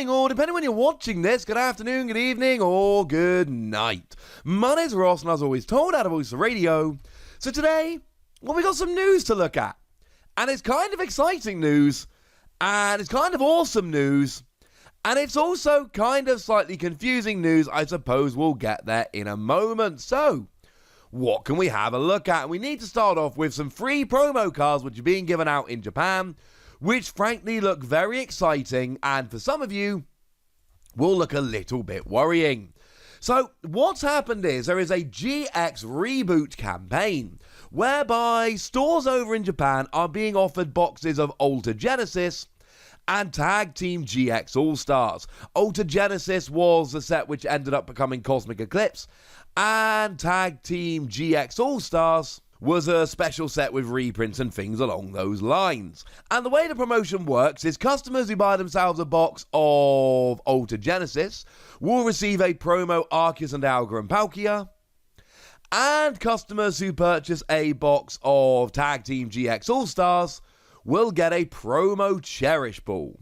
morning, or depending when you're watching this, good afternoon, good evening, or good night. My name's Ross, and as always, told out of Radio. So today, well, we got some news to look at. And it's kind of exciting news, and it's kind of awesome news, and it's also kind of slightly confusing news. I suppose we'll get there in a moment. So, what can we have a look at? We need to start off with some free promo cards which are being given out in Japan, which frankly look very exciting, and for some of you, will look a little bit worrying. So, what's happened is there is a GX reboot campaign, whereby stores over in Japan are being offered boxes of Alter Genesis and Tag Team GX All-Stars. Alter Genesis was the set which ended up becoming Cosmic Eclipse, and Tag Team GX All-Stars was a special set with reprints and things along those lines. And the way the promotion works is customers who buy themselves a box of Alter Genesis will receive a promo Arceus and Alga and Palkia, and customers who purchase a box of Tag Team GX All-Stars will get a promo Cherish Ball.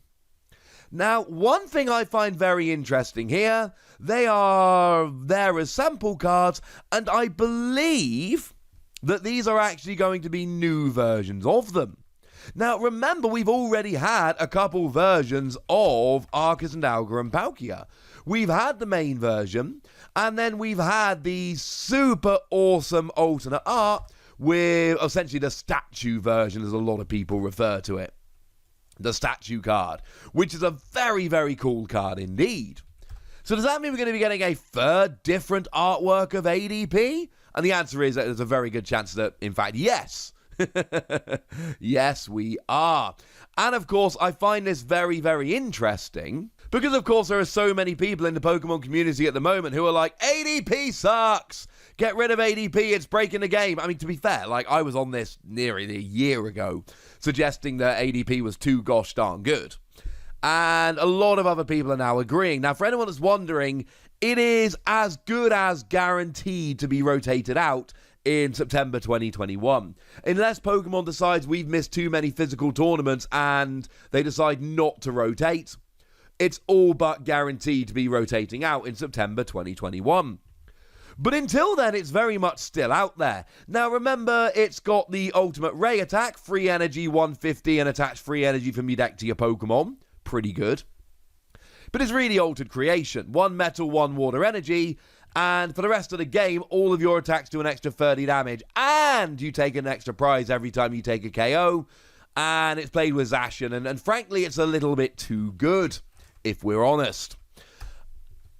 Now, one thing I find very interesting here, they are there as sample cards, and I believe that these are actually going to be new versions of them. Now, remember, we've already had a couple versions of Arceus and Alga and Palkia. We've had the main version, and then we've had the super awesome alternate art with essentially the statue version, as a lot of people refer to it. The statue card, which is a very, very cool card indeed. So does that mean we're going to be getting a third different artwork of ADP? And the answer is that there's a very good chance that, in fact, yes. Yes, we are. And of course, I find this very, very interesting because, of course, there are so many people in the Pokemon community at the moment who are like, ADP sucks! Get rid of ADP, it's breaking the game. I mean, to be fair, like, I was on this nearly a year ago, suggesting that ADP was too gosh darn good. And a lot of other people are now agreeing. Now, for anyone that's wondering, it is as good as guaranteed to be rotated out in September 2021. Unless Pokemon decides we've missed too many physical tournaments and they decide not to rotate, it's all but guaranteed to be rotating out in September 2021. But until then, it's very much still out there. Now, remember, it's got the ultimate Ray attack, free energy 150, and attach free energy from your deck to your Pokemon. Pretty good. But it's really altered creation. 1 metal, 1 water energy, and for the rest of the game, all of your attacks do an extra 30 damage, and you take an extra prize every time you take a KO, and it's played with Zacian, and frankly, it's a little bit too good, if we're honest.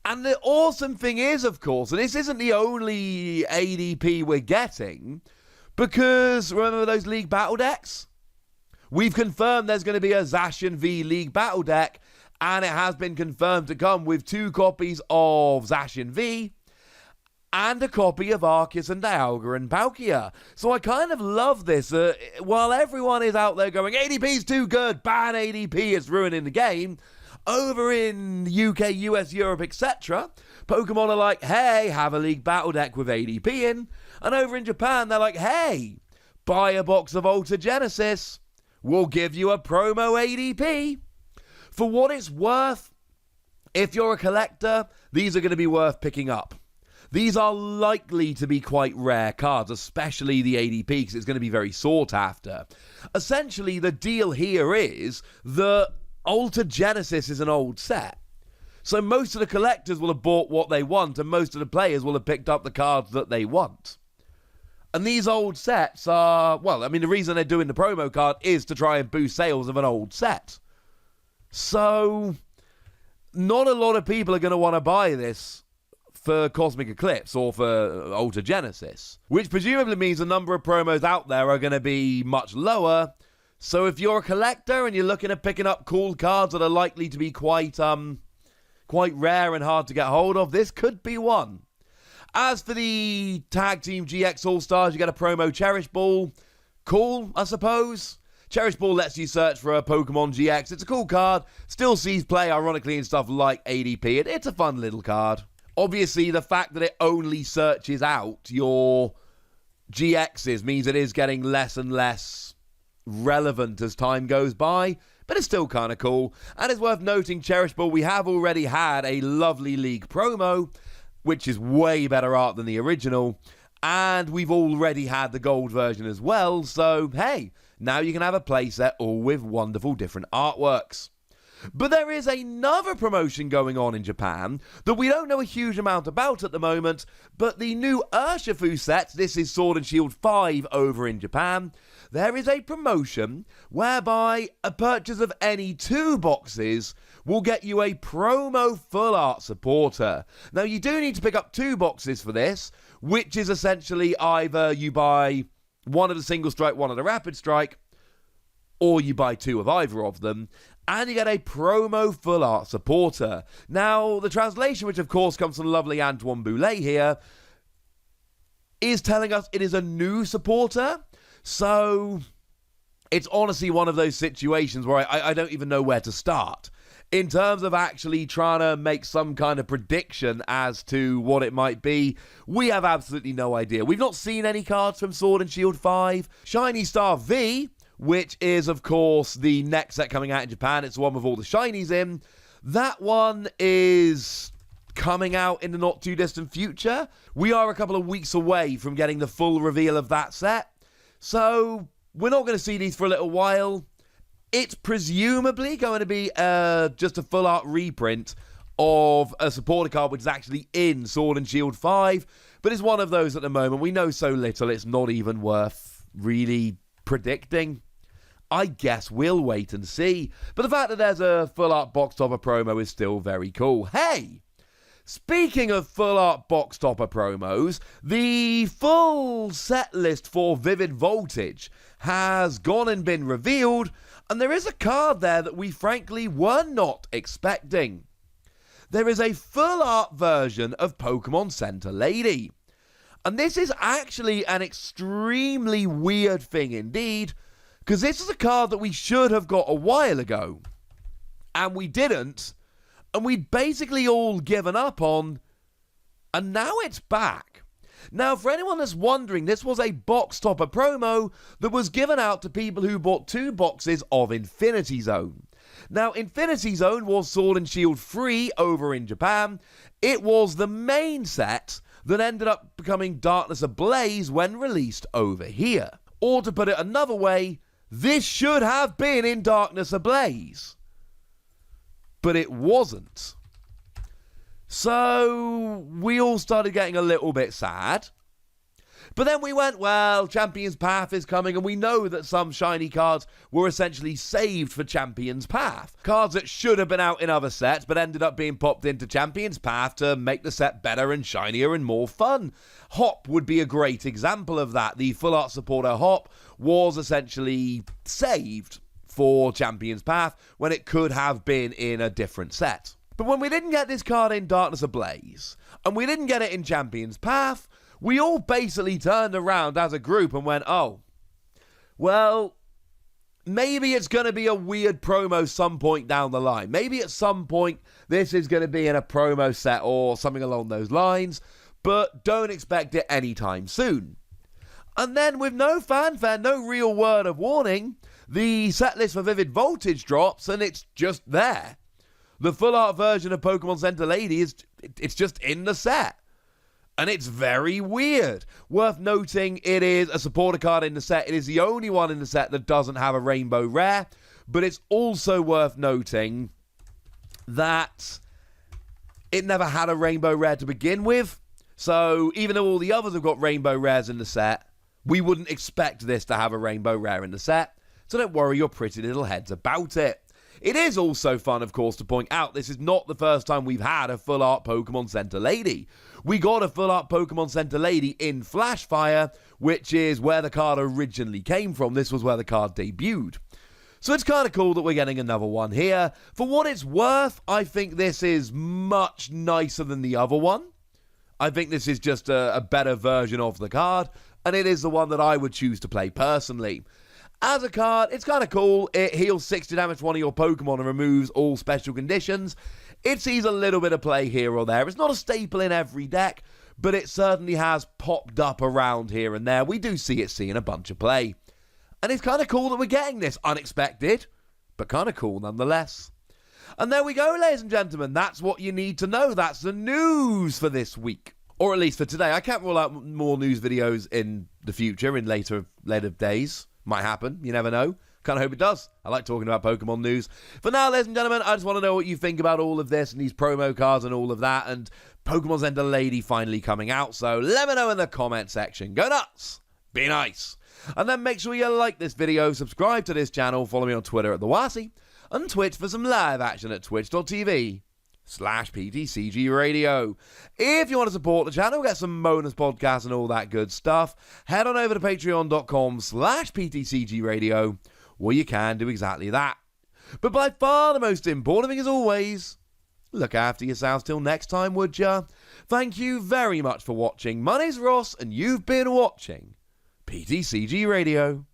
And the awesome thing is, of course, and this isn't the only ADP we're getting, because remember those League Battle decks? We've confirmed there's going to be a Zacian v League Battle deck, and it has been confirmed to come with 2 copies of Zacian V and a copy of Arceus and Dialga and Palkia. So I kind of love this. While everyone is out there going, ADP's too good, ban ADP, it's ruining the game, over in the UK, US, Europe, etc., Pokemon are like, hey, have a League Battle deck with ADP in. And over in Japan, they're like, hey, buy a box of Alter Genesis. We'll give you a promo ADP. For what it's worth, if you're a collector, these are going to be worth picking up. These are likely to be quite rare cards, especially the ADP, because it's going to be very sought after. Essentially, the deal here is that Alter Genesis is an old set. So most of the collectors will have bought what they want, and most of the players will have picked up the cards that they want. And these old sets are, well, I mean, the reason they're doing the promo card is to try and boost sales of an old set. So, not a lot of people are going to want to buy this for Cosmic Eclipse or for Alter Genesis, which presumably means the number of promos out there are going to be much lower. So if you're a collector and you're looking at picking up cool cards that are likely to be quite rare and hard to get hold of, this could be one. As for the Tag Team GX All-Stars, you get a promo Cherish Ball. Cool, I suppose. Cherish Ball lets you search for a Pokemon GX. It's a cool card. Still sees play, ironically, in stuff like ADP. It's a fun little card. Obviously, the fact that it only searches out your GXs means it is getting less and less relevant as time goes by, but it's still kind of cool. And it's worth noting, Cherish Ball, we have already had a lovely League promo, which is way better art than the original. And we've already had the gold version as well. So, hey, now you can have a playset all with wonderful different artworks. But there is another promotion going on in Japan that we don't know a huge amount about at the moment, but the new Urshifu set, this is Sword and Shield 5 over in Japan, there is a promotion whereby a purchase of any 2 boxes will get you a promo full art supporter. Now you do need to pick up 2 boxes for this, which is essentially either you buy one of the single strike, one of the rapid strike, or you buy 2 of either of them, and you get a promo full art supporter. Now, the translation, which of course comes from lovely Antoine Boulet here, is telling us it is a new supporter. So, it's honestly one of those situations where I don't even know where to start. In terms of actually trying to make some kind of prediction as to what it might be, we have absolutely no idea. We've not seen any cards from Sword and Shield 5. Shiny Star V, which is, of course, the next set coming out in Japan. It's the one with all the shinies in. That one is coming out in the not-too-distant future. We are a couple of weeks away from getting the full reveal of that set. So, we're not going to see these for a little while. It's presumably going to be just a full art reprint of a supporter card which is actually in Sword and Shield 5. But it's one of those at the moment. We know so little, it's not even worth really predicting. I guess we'll wait and see. But the fact that there's a full art box topper promo is still very cool. Hey! Speaking of full art box topper promos, the full set list for Vivid Voltage has gone and been revealed, and there is a card there that we frankly were not expecting. There is a full art version of Pokemon Center Lady. And this is actually an extremely weird thing indeed, because this is a card that we should have got a while ago, and we didn't, and we'd basically all given up on, and now it's back. Now, for anyone that's wondering, this was a box topper promo that was given out to people who bought 2 boxes of Infinity Zone. Now, Infinity Zone was Sword and Shield 3 over in Japan. It was the main set that ended up becoming Darkness Ablaze when released over here. Or to put it another way, this should have been in Darkness Ablaze. But it wasn't. So, we all started getting a little bit sad. But then we went, well, Champion's Path is coming, and we know that some shiny cards were essentially saved for Champion's Path. Cards that should have been out in other sets, but ended up being popped into Champion's Path to make the set better and shinier and more fun. Hop would be a great example of that. The full art supporter Hop was essentially saved for Champion's Path when it could have been in a different set. But when we didn't get this card in Darkness Ablaze, and we didn't get it in Champion's Path, we all basically turned around as a group and went, oh, well, maybe it's going to be a weird promo some point down the line. Maybe at some point this is going to be in a promo set or something along those lines, but don't expect it anytime soon. And then with no fanfare, no real word of warning, the set list for Vivid Voltage drops and it's just there. The full art version of Pokemon Center Lady it's just in the set. And it's very weird. Worth noting, it is a supporter card in the set. It is the only one in the set that doesn't have a rainbow rare. But it's also worth noting that it never had a rainbow rare to begin with. So even though all the others have got rainbow rares in the set, we wouldn't expect this to have a rainbow rare in the set. So don't worry your pretty little heads about it. It is also fun, of course, to point out this is not the first time we've had a full art Pokemon Center Lady. We got a full art Pokemon Center Lady in Flashfire, which is where the card originally came from. This was where the card debuted. So it's kind of cool that we're getting another one here. For what it's worth, I think this is much nicer than the other one. I think this is just a better version of the card, and it is the one that I would choose to play personally. As a card, it's kind of cool. It heals 60 damage to one of your Pokemon and removes all special conditions. It sees a little bit of play here or there. It's not a staple in every deck, but it certainly has popped up around here and there. We do see it seeing a bunch of play. And it's kind of cool that we're getting this. Unexpected, but kind of cool nonetheless. And there we go, ladies and gentlemen. That's what you need to know. That's the news for this week. Or at least for today. I can't rule out more news videos in the future, in later days. Might happen. You never know. Kind of hope it does. I like talking about Pokemon news. For now, ladies and gentlemen, I just want to know what you think about all of this and these promo cards and all of that. And Pokemon's Ender Lady finally coming out. So let me know in the comment section. Go nuts. Be nice. And then make sure you like this video, subscribe to this channel, follow me on Twitter at The Wassy, and Twitch for some live action at twitch.tv/PTCGRadio. If you want to support the channel, get some bonus podcasts and all that good stuff, head on over to patreon.com/PTCGRadio, where you can do exactly that. But by far the most important thing, as always, look after yourselves till next time, would ya? Thank you very much for watching. My name's Ross, and you've been watching PTCG Radio.